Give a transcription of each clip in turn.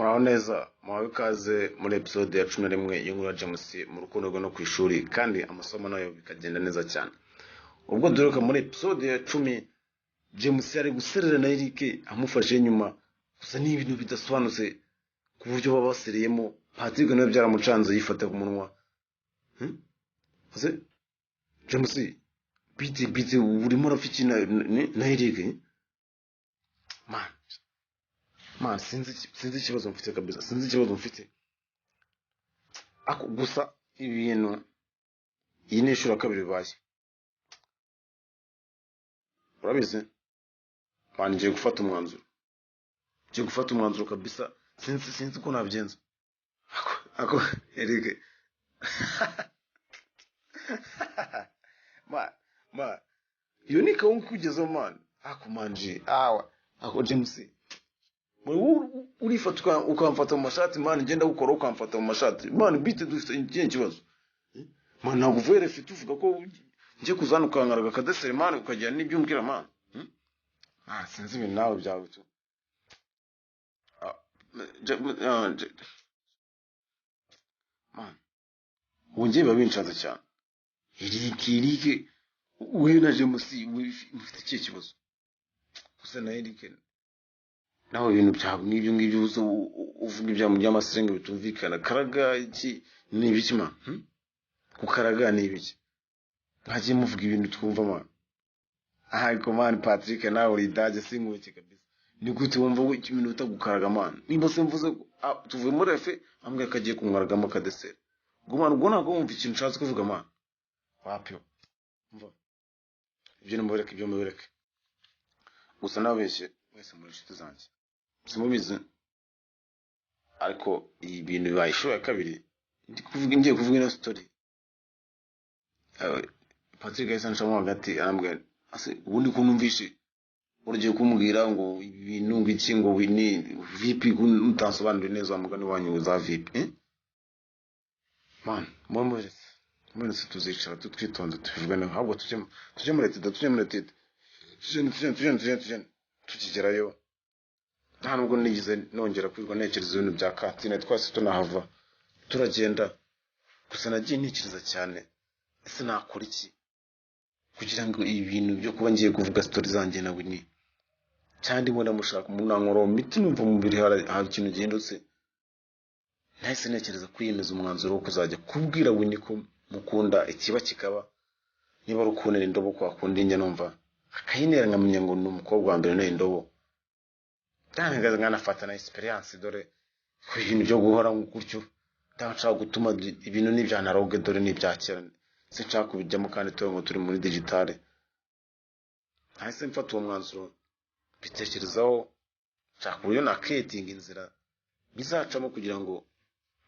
Muraho neza muhawe ikaze muri episode ya 11 y'inkuru ya James mu rukundo rwe no kwishuri kandi amasomo nayo bikagenda neza cyane. Ubwo duheruka muri episode ya 10 James yari guserera na Eric amufashe inyuma gusa ni ibintu bidasobanutse ku buryo baba basereyemo. Patrick nawe byaramucanze yifata ku munwa. Ase James biti urimo rafiki na Eric man sinzi ikibazo mfite kabisa, sinzi ikibazo mfite ako gusa ibintu iyi ni inshuro kabiri bibaye. Urabizi man ngiye gufata umwanzuro kabisa, sinzi ko nabyenza ako Eric ma iyo ni kaungu kugeza man ako manji ako James urifata ukamfata mu mashati man, ngenda gukora ukamfata mu mashati man, bite dufite ikihe kibazo man? Ntabwo vuye refite uvuga ko ngiye kuzana ukankaraga kadesere man, ukagira n'ibyo umbwira man. Sinzi ibintu nawe byawe tu man wongeye babinshaza cyane. Eric we na James mufite ikihe kibazo gusa na Eric nawe ibintu byabo n'ibyo ngibyo uvuga ibya mu by'amasenge bitumvikana. Karaga iki ni ibiki man? Kukaraga ni ibiki? Ntagiye muvuga ibintu twumva man. Ariko man Patrick nawe uri daje singuke kabisa. Ni gute wumva ko ikintu utagukaraga man? Nimba se mvuze tuvuye muri refe ambwe kagiye kumwaragamo kadesere gumana ubwo ntabwo wumva ikintu ushatse kuvuga man. Wapyo mva ibyo mubereke gusa nabeshye mwese muri inshuti zanjye simubizi. Ariko ibintu bibaye show ya kabiri ngiye kuvuga ino story. Patrick yasanshamo hagati arambwira ase ubundi ko numvishe urgiye kumbwira ngo ibintu ngiki ngo wini VIP utansobanurira neza mugani wanyu za VIP man. Mbona se tuzicara twitonze tuvugana ahubwo tujye muri tete tukigerayo nta nubwo nigize nongera kwirwa nekereza ibintu bya kantine twase tunahava turagenda gusa nagiye ntekereza cyane ese nakora iki kugira ngo ibintu byo kuba ngiye kuvuga story zanjye na Winnie cyandi mbona mushaka umunanoro miti numva mu mubiri hari ikintu gihindutse. Nahise nekereza kwiyemeza umwanzuro wo kuzajya kubwira Winnie ko mukunda ikiba kikaba niba rukunera indobo kwa kundi njye numva akayinera nkamenya ngo ni umukobwa wa mbere na indobo. Ndangaza nkanafata na experience dore ko ibintu byo guhora gutyo ndashaka gutuma ibintu n'ibyanaroge dore n'ibyakera sinshaka kubijyamo kandi ngo turi muri digitale. Nahise mfata uwo mwanzuro bitekerezaho nshaka uburyo na creating inzira bizacamo kugira ngo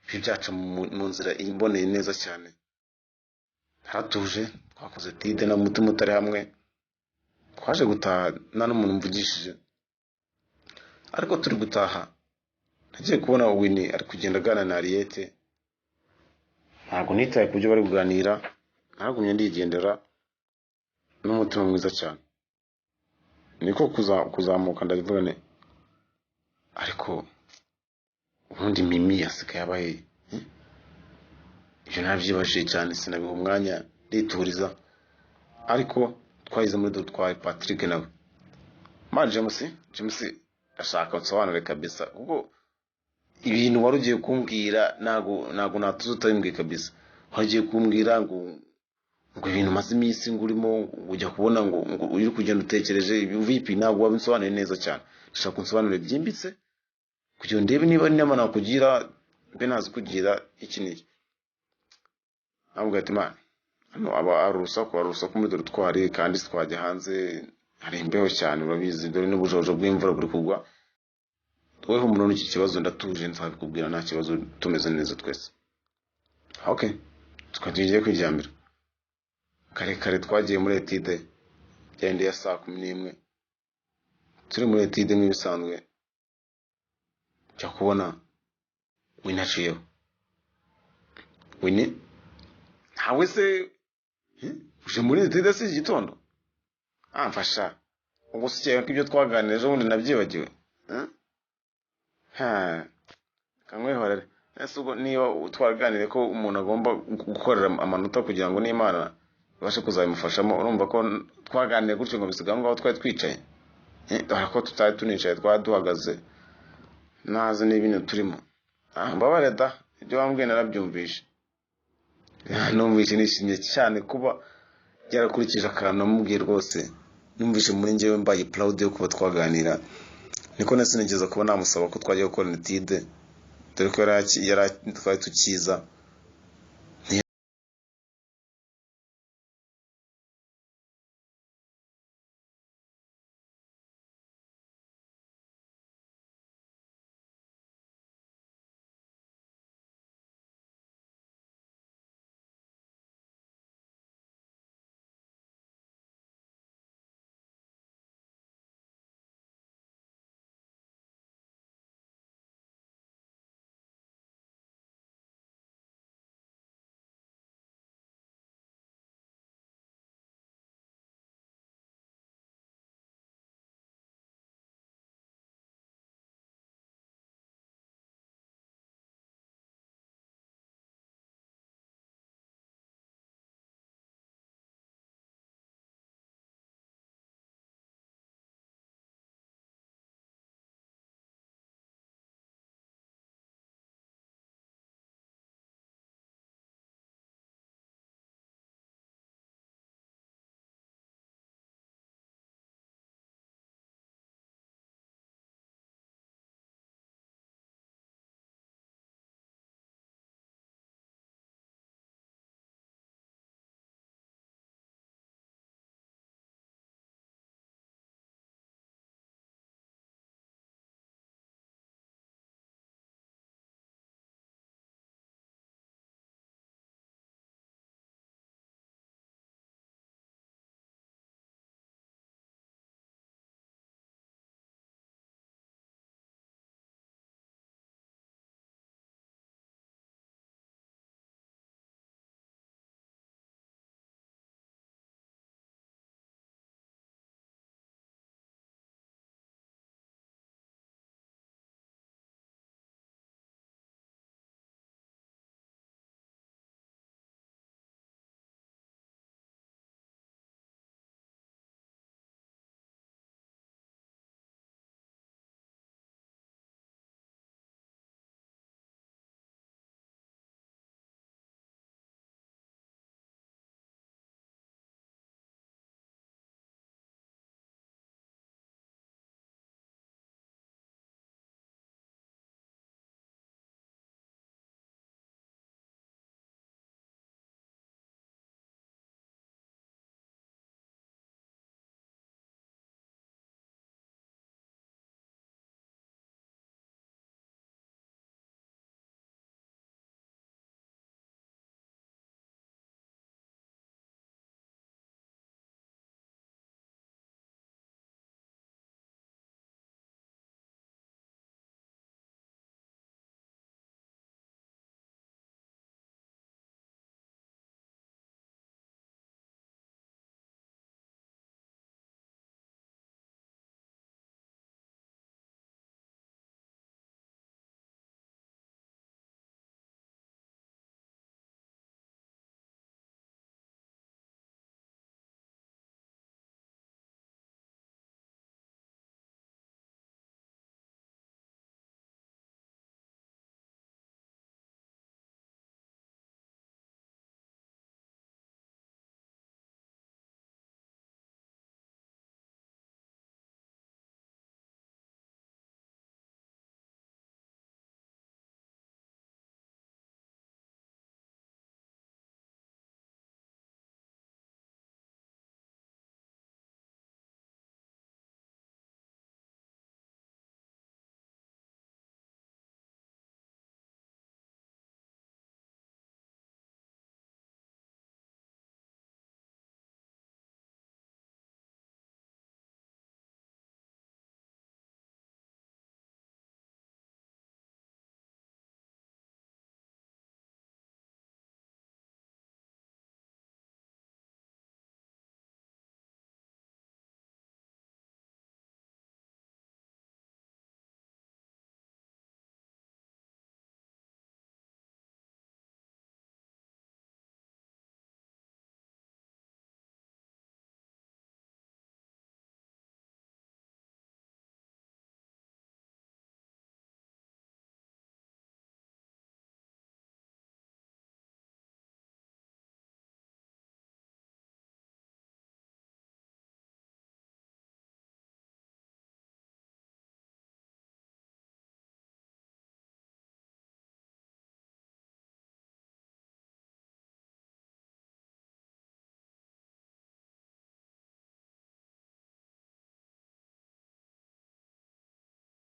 byaca mu nzira imboneye neza cyane. Haratuje twakoze tide na mutima utari hamwe twaje gutaha nta n'umuntu mvugishije. Ariko turi gutaha nagiye kubona Winnie ari kugenda agana na Ariete. Ntabwo nitaye kubyo bari kuganira, nagumye ndigendera n'umutima mwiza cyane. Niko kuzamuka ndavuga ne ariko ubundi Mimi yasika yabaye ibyo nabyibaje cyane sinabiha umwanya ndituriza. Ariko twayize muri dutwaye Patrick nawe man. James ashaka nsobanure kabisa kuko ibintu warugiye kumbwira nago natuzo utabimbwiye kabisa. Wagiye kumbwira ngo ibintu maze iminsi ngurimo ujya kubona ngo uri kugenda utekereje VIP nago wabinsobanure neza cyane. Ndashaka kunsobanure byimbitse kugira ndebe niba n'ama nakugira mbe nazi kugira iki niki. Ntabwo ati man hano aba arusa muri dore twari kandi twajya hanze hari imbeho cyane urabizi dore n'ubujojo bw'imvura buri kugwa. Tweho umuntu n'iki kibazo ndatuje nzabikubwira nta kibazo tumeze neza twese. Okay tukagiye kwijyambira kare twagiye muri etide byende ya saa 11 turi muri etide nk'ibisanzwe cyo kubona Winnie aciyeho. Winnie ntawe se uje muri etide si igitondo amfasha ubwo sikeye ko ibyo twaganiriye ejo bundi nabyibagiwe. kankwihorere. Ese ubwo niba twaraganiriye ko umuntu agomba gukorera amanota kugira ngo n'Imana ibashe kuzabimufashamo, urumva ko twaganiriye gutyo ngo bisiga aho ngaho twari twicaye? Ko tutari tunicaye, twari duhagaze ntazi n'ibintu turimo. Mbabare da, ibyo wambwiye narabyumvishe. Numvishe nishimye cyane kuba yarakurikije akantu namubwiye rwose. Numvishe muri njyewe mbaye proud yo kuba twaganira. Niko nasinigeza kuba namusaba ko twajya gukora etide, dore ko twari tukiza.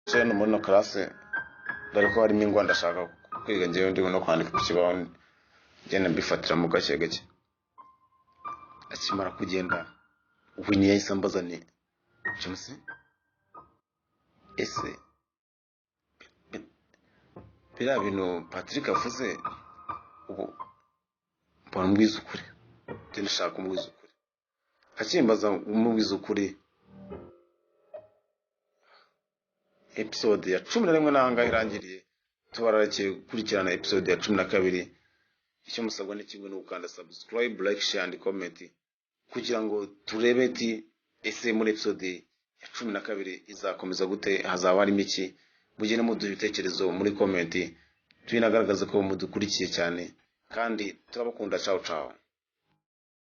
cyane no muri no classe dore ko harimo ingwa ndashaka kwiga ngewe ndi no kwandika ku kibaho ngenda mbifatira mu gake gake. Akimara kugenda Winnie yahise ambaza ni James ese biriya bintu Patrick avuze ubu mbona mbwiza ukuri ndashaka kumubwiza ukuri. Akimbaza umubwiza ukuri episode ya 11 nanga irangiriye tubarareke kurikirana episode ya 12. Icyo musabwa ni kimwe no gukanda subscribe, like, share and comment kugira ngo turebe ati ese muri episode ya 12 izakomeza gute, hazaba harimo iki. Mugene muduha ibitekerezo muri comment, twinagaragaza ko mudukurikiye cyane kandi turabakunda. Ciao ciao.